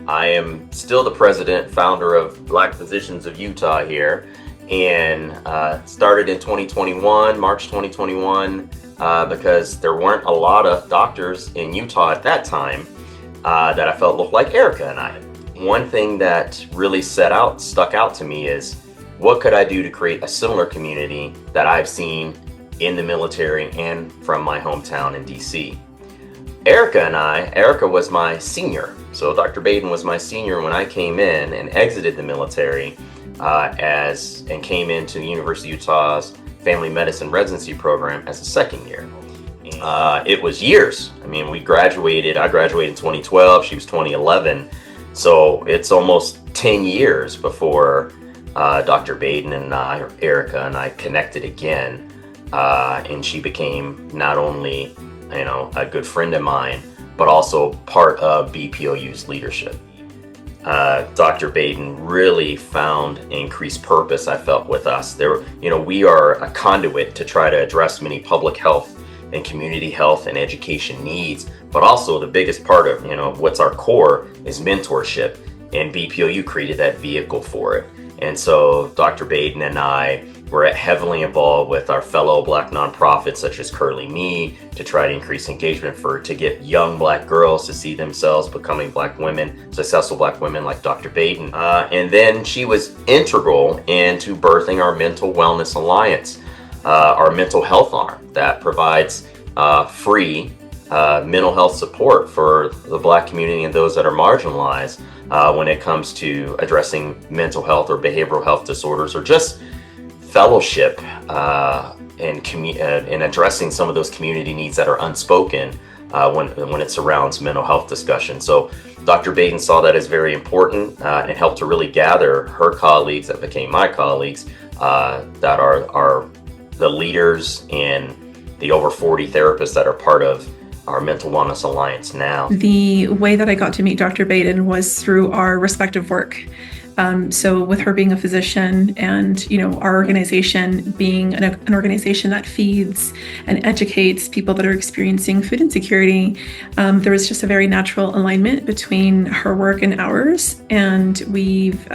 I am still the president, founder of Black Physicians of Utah here, and started in 2021, March 2021, because there weren't a lot of doctors in Utah at that time that I felt looked like Erica and I. One thing that really stuck out to me is, what could I do to create a similar community that I've seen in the military and from my hometown in DC? Erica was my senior. So Dr. Baiden was my senior when I came in and exited the military and came into the University of Utah's Family Medicine Residency Program as a second year. It was years. I mean, I graduated in 2012, she was 2011. So it's almost 10 years before Dr. Baiden and Erica and I connected again. And she became not only, a good friend of mine, but also part of BPOU's leadership. Dr. Baiden really found increased purpose, I felt, with us. We are a conduit to try to address many public health and community health and education needs, but also the biggest part of, what's our core is mentorship, and BPOU created that vehicle for it. And so Dr. Baiden and I were heavily involved with our fellow Black nonprofits such as Curly Me to try to increase engagement to get young Black girls to see themselves becoming Black women, successful Black women like Dr. Baiden. And then she was integral into birthing our Mental Wellness Alliance, our mental health arm that provides free mental health support for the Black community and those that are marginalized when it comes to addressing mental health or behavioral health disorders, or just fellowship and addressing some of those community needs that are unspoken when it surrounds mental health discussion. So Dr. Baiden saw that as very important and helped to really gather her colleagues that became my colleagues that are the leaders and the over 40 therapists that are part of our Mental Wellness Alliance now. The way that I got to meet Dr. Baiden was through our respective work. So with her being a physician and, our organization being an organization that feeds and educates people that are experiencing food insecurity, there was just a very natural alignment between her work and ours. And we've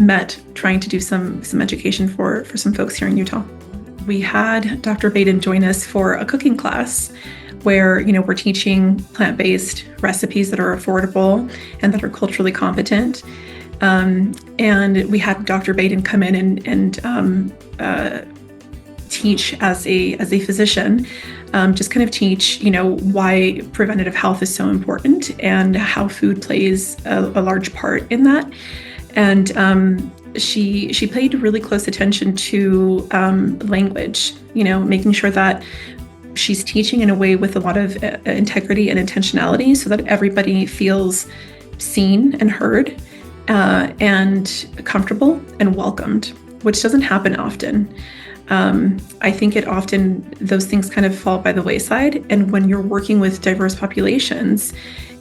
met trying to do some education for some folks here in Utah. We had Dr. Baiden join us for a cooking class where, we're teaching plant-based recipes that are affordable and that are culturally competent. And we had Dr. Baiden come in and teach as a physician, just kind of teach, why preventative health is so important and how food plays a large part in that. And she paid really close attention to language, making sure that she's teaching in a way with a lot of integrity and intentionality so that everybody feels seen and heard and comfortable and welcomed, which doesn't happen often. I think those things kind of fall by the wayside. And when you're working with diverse populations,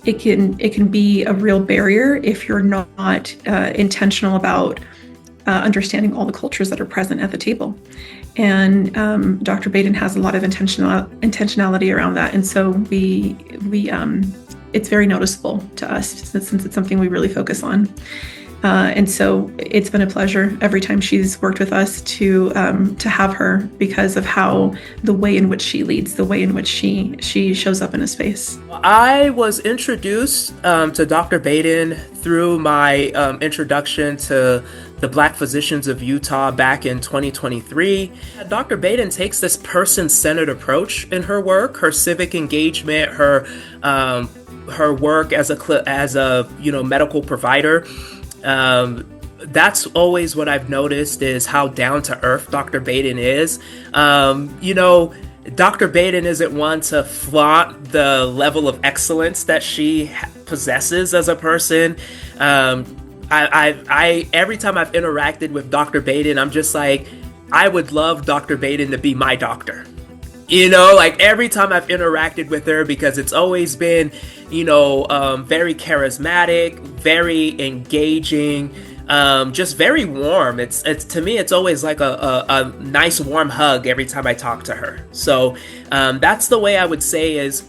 it can be a real barrier if you're not intentional about understanding all the cultures that are present at the table. And Dr. Baiden has a lot of intentionality around that. And so we it's very noticeable to us since it's something we really focus on. And so it's been a pleasure every time she's worked with us to have her, because of how the way in which she leads, the way in which she shows up in a space. I was introduced to Dr. Baiden through my introduction to the Black Physicians of Utah back in 2023. Dr. Baiden takes this person-centered approach in her work, her civic engagement, her work as a medical provider. That's always what I've noticed, is how down to earth Dr. Baiden is. Dr. Baiden isn't one to flaunt the level of excellence that she possesses as a person. I every time I've interacted with Dr. Baiden, I'm just like, I would love Dr. Baiden to be my doctor. Every time I've interacted with her, because it's always been, very charismatic, very engaging, just very warm. It's to me, it's always like a nice warm hug every time I talk to her. So that's the way I would say is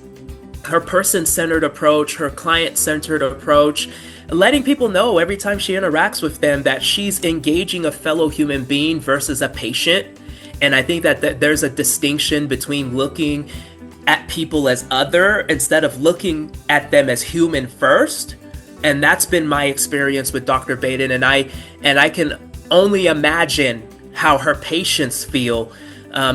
her person-centered approach, her client-centered approach, letting people know every time she interacts with them that she's engaging a fellow human being versus a patient. And I think that there's a distinction between looking at people as other instead of looking at them as human first. And that's been my experience with Dr. Baiden, and I can only imagine how her patients feel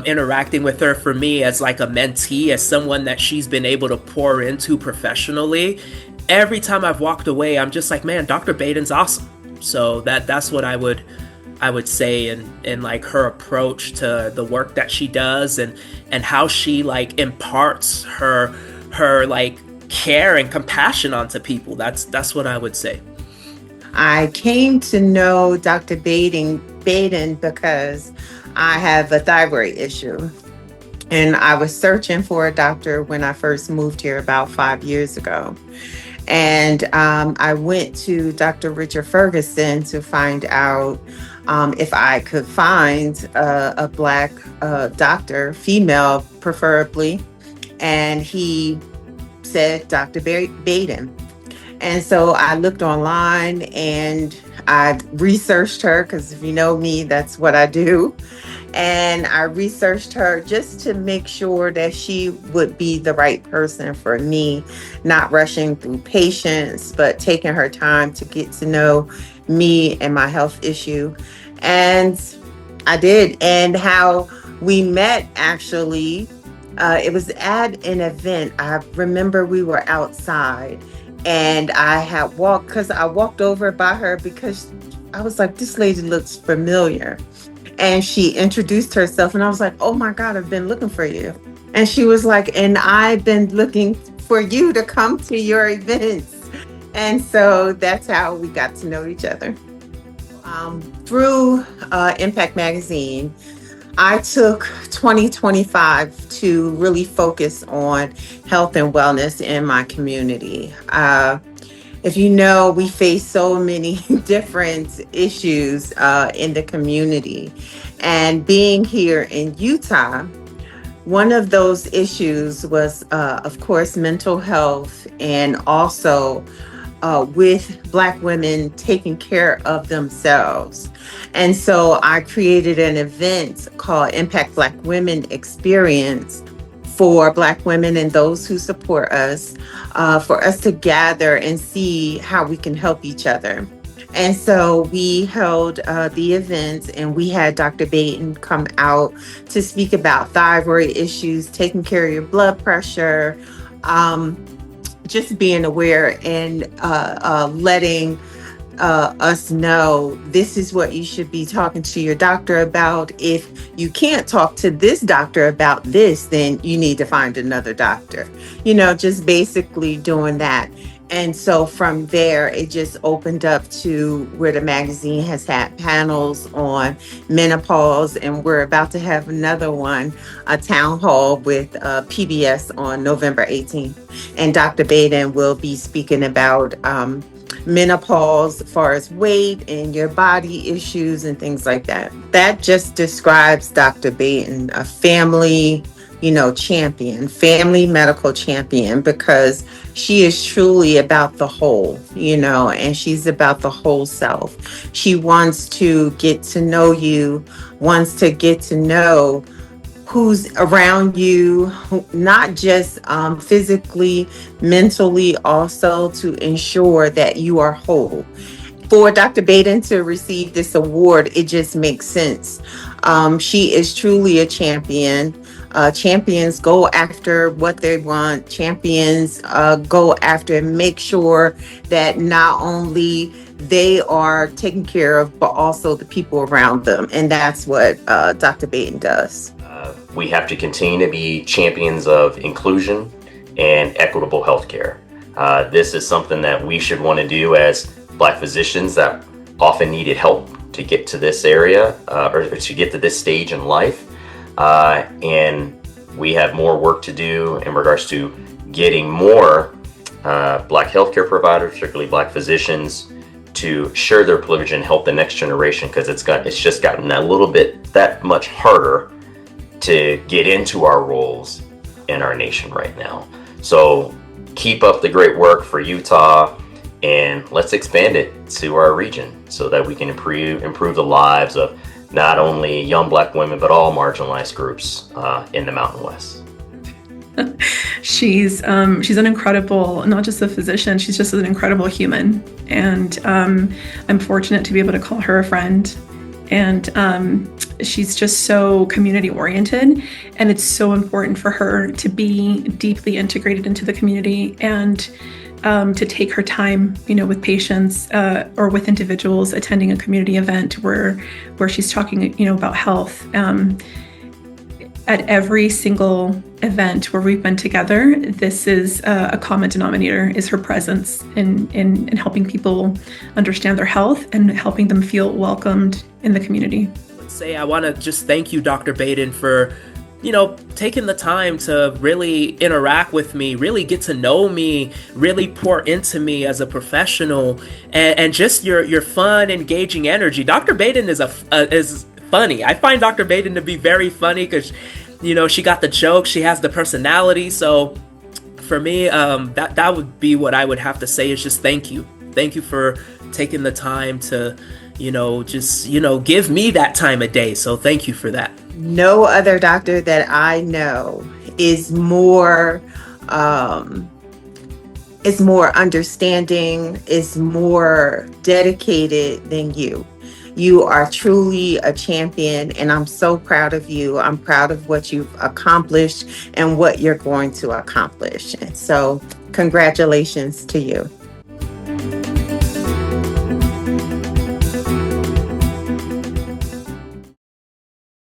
interacting with her. For me, as like a mentee, as someone that she's been able to pour into professionally, every time I've walked away, I'm just like, man, Dr. Baiden's awesome. So that's what I would say in like her approach to the work that she does, and how she like imparts her like care and compassion onto people. That's what I would say. I came to know Dr. Baiden because I have a thyroid issue. And I was searching for a doctor when I first moved here about 5 years ago. And I went to Dr. Richard Ferguson to find out if I could find a Black doctor, female preferably. And he said Dr. Baiden. And so I looked online and I researched her, because if you know me, that's what I do. And I researched her just to make sure that she would be the right person for me, not rushing through patients, but taking her time to get to know me and my health issue. And I did. And how we met, actually, it was at an event. I remember we were outside, and I walked over by her because I was like, this lady looks familiar. And she introduced herself, and I was like, oh my God, I've been looking for you. And she was like, and I've been looking for you to come to your events. And so that's how we got to know each other. Through Impact Magazine, I took 2025 to really focus on health and wellness in my community. If you know, we face so many different issues in the community. And being here in Utah, one of those issues was, of course, mental health, and also with Black women taking care of themselves. And so I created an event called Impact Black Women Experience for Black women and those who support us, for us to gather and see how we can help each other. And so we held the event, and we had Dr. Baiden come out to speak about thyroid issues, taking care of your blood pressure, just being aware and letting us know this is what you should be talking to your doctor about. If you can't talk to this doctor about this, then you need to find another doctor. Just basically doing that. And so from there, it just opened up to where the magazine has had panels on menopause, and we're about to have another one, a town hall with PBS on November 18th. And Dr. Baiden will be speaking about menopause as far as weight and your body issues and things like that. That just describes Dr. Baiden, a family champion, family medical champion, because she is truly about the whole, and she's about the whole self. She wants to get to know you, wants to get to know who's around you, not just physically, mentally, also to ensure that you are whole. For Dr. Baiden to receive this award, it just makes sense. She is truly a champion. Champions go after what they want. Champions go after and make sure that not only they are taken care of, but also the people around them. And that's what Dr. Baiden does. We have to continue to be champions of inclusion and equitable healthcare. This is something that we should want to do as Black physicians that often needed help to get to this area or to get to this stage in life. And we have more work to do in regards to getting more Black healthcare providers, particularly Black physicians, to share their privilege and help the next generation, because it's just gotten a little bit that much harder to get into our roles in our nation right now. So keep up the great work for Utah, and let's expand it to our region so that we can improve the lives of not only young Black women, but all marginalized groups in the Mountain West. She's an incredible, not just a physician, she's just an incredible human. And I'm fortunate to be able to call her a friend. And she's just so community oriented. And it's so important for her to be deeply integrated into the community and to take her time, with patients or with individuals attending a community event where she's talking, about health. At every single event where we've been together, this is a common denominator, is her presence in helping people understand their health and helping them feel welcomed in the community. Let's say I want to just thank you, Dr. Baiden, for taking the time to really interact with me, really get to know me, really pour into me as a professional, and just your fun, engaging energy. Dr. Baiden is funny. I find Dr. Baiden to be very funny because, she got the jokes, she has the personality. So for me, that would be what I would have to say is just thank you. Thank you for taking the time to, give me that time of day. So thank you for that. No other doctor that I know is more understanding, is more dedicated than you. You are truly a champion, and I'm so proud of you. I'm proud of what you've accomplished and what you're going to accomplish. And so congratulations to you.